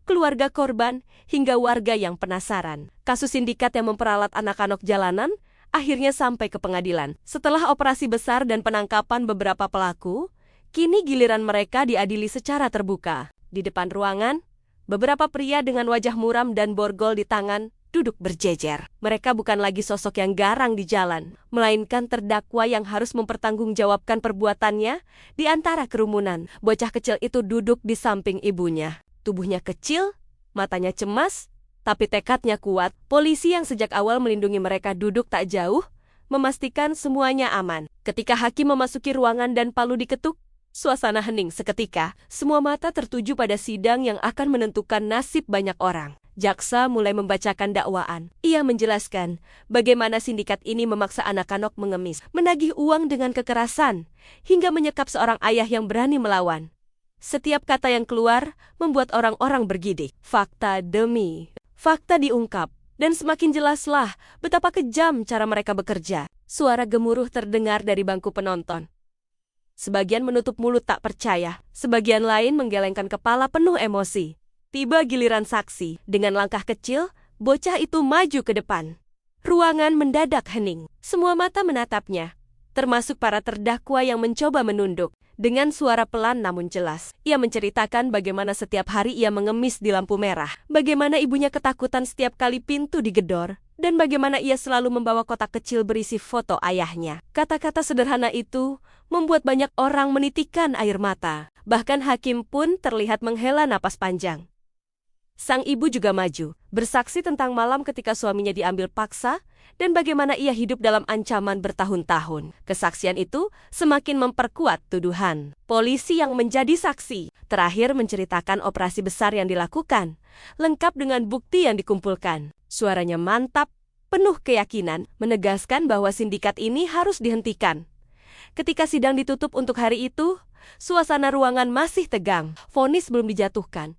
B: keluarga korban, hingga warga yang penasaran. Kasus sindikat yang memperalat anak-anak jalanan akhirnya sampai ke pengadilan. Setelah operasi besar dan penangkapan beberapa pelaku, kini giliran mereka diadili secara terbuka. Di depan ruangan, beberapa pria dengan wajah muram dan borgol di tangan duduk berjejer. Mereka bukan lagi sosok yang garang di jalan, melainkan terdakwa yang harus mempertanggungjawabkan perbuatannya di antara kerumunan. Bocah kecil itu duduk di samping ibunya. Tubuhnya kecil, matanya cemas, tapi tekadnya kuat. Polisi yang sejak awal melindungi mereka duduk tak jauh, memastikan semuanya aman. Ketika hakim memasuki ruangan dan palu diketuk, suasana hening seketika. Semua mata tertuju pada sidang yang akan menentukan nasib banyak orang. Jaksa mulai membacakan dakwaan. Ia menjelaskan bagaimana sindikat ini memaksa anak-anak mengemis, menagih uang dengan kekerasan, hingga menyekap seorang ayah yang berani melawan. Setiap kata yang keluar membuat orang-orang bergidik. Fakta demi fakta diungkap, dan semakin jelaslah betapa kejam cara mereka bekerja. Suara gemuruh terdengar dari bangku penonton. Sebagian menutup mulut tak percaya, sebagian lain menggelengkan kepala penuh emosi. Tiba giliran saksi. Dengan langkah kecil, bocah itu maju ke depan. Ruangan mendadak hening. Semua mata menatapnya, termasuk para terdakwa yang mencoba menunduk. Dengan suara pelan namun jelas, ia menceritakan bagaimana setiap hari ia mengemis di lampu merah, bagaimana ibunya ketakutan setiap kali pintu digedor, dan bagaimana ia selalu membawa kotak kecil berisi foto ayahnya. Kata-kata sederhana itu membuat banyak orang menitikkan air mata. Bahkan hakim pun terlihat menghela napas panjang. Sang ibu juga maju, bersaksi tentang malam ketika suaminya diambil paksa dan bagaimana ia hidup dalam ancaman bertahun-tahun. Kesaksian itu semakin memperkuat tuduhan. Polisi yang menjadi saksi terakhir menceritakan operasi besar yang dilakukan, lengkap dengan bukti yang dikumpulkan. Suaranya mantap, penuh keyakinan, menegaskan bahwa sindikat ini harus dihentikan. Ketika sidang ditutup untuk hari itu, suasana ruangan masih tegang. Vonis belum dijatuhkan,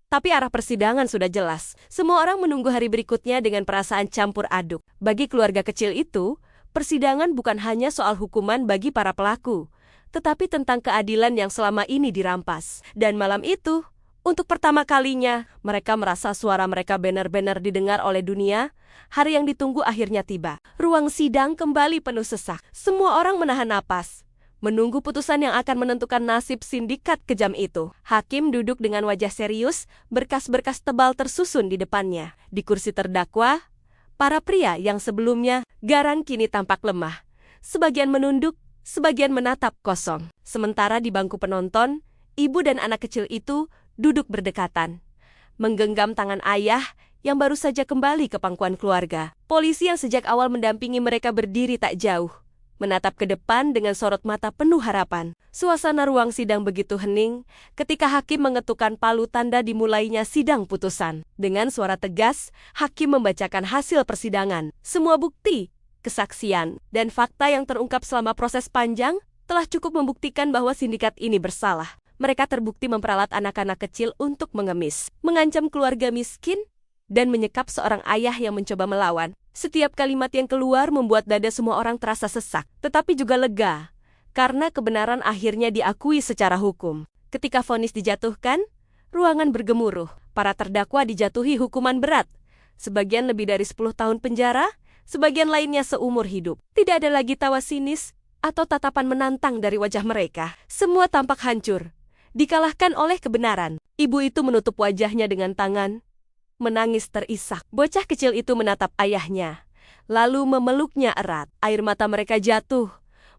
B: tapi arah persidangan sudah jelas. Semua orang menunggu hari berikutnya dengan perasaan campur aduk. Bagi keluarga kecil itu, persidangan bukan hanya soal hukuman bagi para pelaku, tetapi tentang keadilan yang selama ini dirampas. Dan malam itu, untuk pertama kalinya, mereka merasa suara mereka benar-benar didengar oleh dunia. Hari yang ditunggu akhirnya tiba. Ruang sidang kembali penuh sesak. Semua orang menahan napas, menunggu putusan yang akan menentukan nasib sindikat kejam itu. Hakim duduk dengan wajah serius, berkas-berkas tebal tersusun di depannya. Di kursi terdakwa, para pria yang sebelumnya garang kini tampak lemah. Sebagian menunduk, sebagian menatap kosong. Sementara di bangku penonton, ibu dan anak kecil itu duduk berdekatan, menggenggam tangan ayah yang baru saja kembali ke pangkuan keluarga. Polisi yang sejak awal mendampingi mereka berdiri tak jauh, menatap ke depan dengan sorot mata penuh harapan. Suasana ruang sidang begitu hening ketika hakim mengetukkan palu tanda dimulainya sidang putusan. Dengan suara tegas, hakim membacakan hasil persidangan. Semua bukti, kesaksian, dan fakta yang terungkap selama proses panjang telah cukup membuktikan bahwa sindikat ini bersalah. Mereka terbukti memperalat anak-anak kecil untuk mengemis, mengancam keluarga miskin, dan menyekap seorang ayah yang mencoba melawan. Setiap kalimat yang keluar membuat dada semua orang terasa sesak, tetapi juga lega, karena kebenaran akhirnya diakui secara hukum. Ketika vonis dijatuhkan, ruangan bergemuruh. Para terdakwa dijatuhi hukuman berat, sebagian lebih dari 10 tahun penjara, sebagian lainnya seumur hidup. Tidak ada lagi tawa sinis atau tatapan menantang dari wajah mereka. Semua tampak hancur, dikalahkan oleh kebenaran. Ibu itu menutup wajahnya dengan tangan, menangis terisak. Bocah kecil itu menatap ayahnya, lalu memeluknya erat. Air mata mereka jatuh,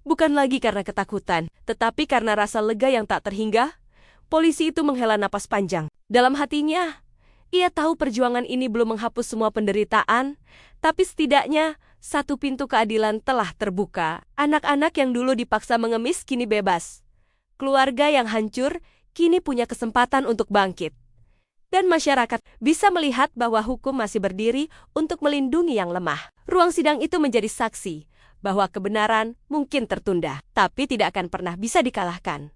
B: bukan lagi karena ketakutan, tetapi karena rasa lega yang tak terhingga. Polisi itu menghela napas panjang. Dalam hatinya, ia tahu perjuangan ini belum menghapus semua penderitaan, tapi setidaknya satu pintu keadilan telah terbuka. Anak-anak yang dulu dipaksa mengemis kini bebas. Keluarga yang hancur kini punya kesempatan untuk bangkit. Dan masyarakat bisa melihat bahwa hukum masih berdiri untuk melindungi yang lemah. Ruang sidang itu menjadi saksi bahwa kebenaran mungkin tertunda, tapi tidak akan pernah bisa dikalahkan.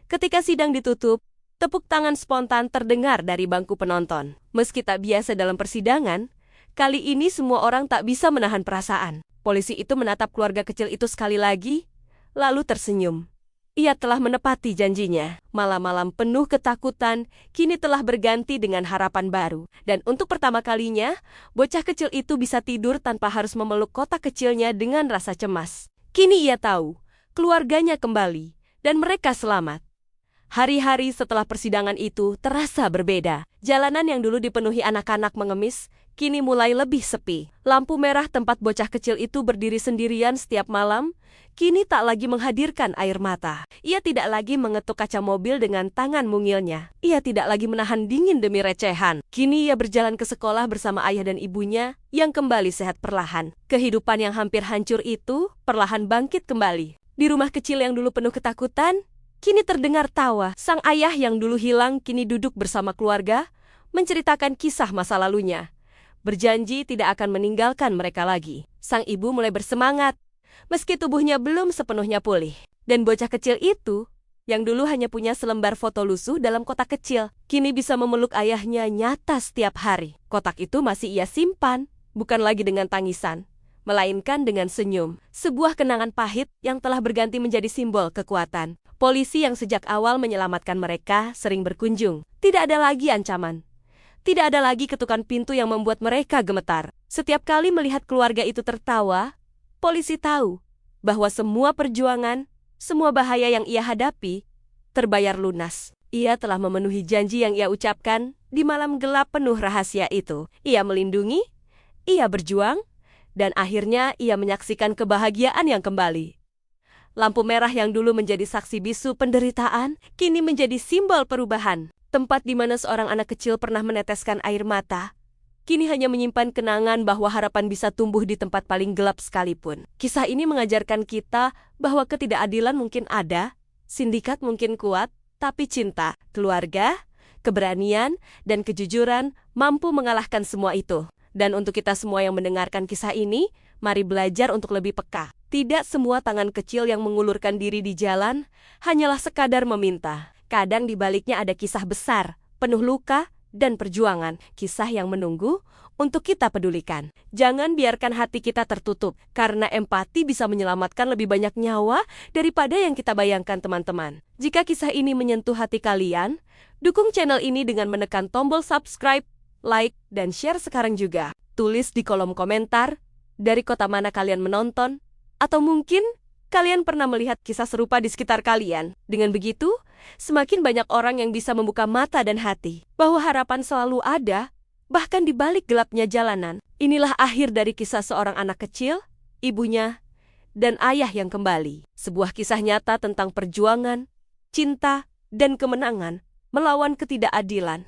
B: Ketika sidang ditutup, tepuk tangan spontan terdengar dari bangku penonton. Meski tak biasa dalam persidangan, kali ini semua orang tak bisa menahan perasaan. Polisi itu menatap keluarga kecil itu sekali lagi, lalu tersenyum. Ia telah menepati janjinya. Malam-malam penuh ketakutan kini telah berganti dengan harapan baru. Dan untuk pertama kalinya, bocah kecil itu bisa tidur tanpa harus memeluk kotak kecilnya dengan rasa cemas. Kini ia tahu, keluarganya kembali, dan mereka selamat. Hari-hari setelah persidangan itu terasa berbeda. Jalanan yang dulu dipenuhi anak-anak mengemis, kini mulai lebih sepi. Lampu merah tempat bocah kecil itu berdiri sendirian setiap malam, kini tak lagi menghadirkan air mata. Ia tidak lagi mengetuk kaca mobil dengan tangan mungilnya. Ia tidak lagi menahan dingin demi recehan. Kini ia berjalan ke sekolah bersama ayah dan ibunya yang kembali sehat perlahan. Kehidupan yang hampir hancur itu perlahan bangkit kembali. Di rumah kecil yang dulu penuh ketakutan, kini terdengar tawa. Sang ayah yang dulu hilang kini duduk bersama keluarga, menceritakan kisah masa lalunya. Berjanji tidak akan meninggalkan mereka lagi. Sang ibu mulai bersemangat, meski tubuhnya belum sepenuhnya pulih. Dan bocah kecil itu, yang dulu hanya punya selembar foto lusuh dalam kotak kecil, kini bisa memeluk ayahnya nyata setiap hari. Kotak itu masih ia simpan, bukan lagi dengan tangisan, melainkan dengan senyum. Sebuah kenangan pahit yang telah berganti menjadi simbol kekuatan. Polisi yang sejak awal menyelamatkan mereka sering berkunjung. Tidak ada lagi ancaman. Tidak ada lagi ketukan pintu yang membuat mereka gemetar. Setiap kali melihat keluarga itu tertawa, polisi tahu bahwa semua perjuangan, semua bahaya yang ia hadapi, terbayar lunas. Ia telah memenuhi janji yang ia ucapkan di malam gelap penuh rahasia itu. Ia melindungi, ia berjuang, dan akhirnya ia menyaksikan kebahagiaan yang kembali. Lampu merah yang dulu menjadi saksi bisu penderitaan, kini menjadi simbol perubahan. Tempat di mana seorang anak kecil pernah meneteskan air mata, kini hanya menyimpan kenangan bahwa harapan bisa tumbuh di tempat paling gelap sekalipun. Kisah ini mengajarkan kita bahwa ketidakadilan mungkin ada, sindikat mungkin kuat, tapi cinta, keluarga, keberanian, dan kejujuran mampu mengalahkan semua itu. Dan untuk kita semua yang mendengarkan kisah ini, mari belajar untuk lebih peka. Tidak semua tangan kecil yang mengulurkan diri di jalan hanyalah sekadar meminta. Kadang di baliknya ada kisah besar, penuh luka dan perjuangan. Kisah yang menunggu untuk kita pedulikan. Jangan biarkan hati kita tertutup, karena empati bisa menyelamatkan lebih banyak nyawa daripada yang kita bayangkan, teman-teman. Jika kisah ini menyentuh hati kalian, dukung channel ini dengan menekan tombol subscribe, like, dan share sekarang juga. Tulis di kolom komentar dari kota mana kalian menonton, atau mungkin kalian pernah melihat kisah serupa di sekitar kalian. Dengan begitu, semakin banyak orang yang bisa membuka mata dan hati bahwa harapan selalu ada, bahkan di balik gelapnya jalanan. Inilah akhir dari kisah seorang anak kecil, ibunya, dan ayah yang kembali. Sebuah kisah nyata tentang perjuangan, cinta, dan kemenangan melawan ketidakadilan.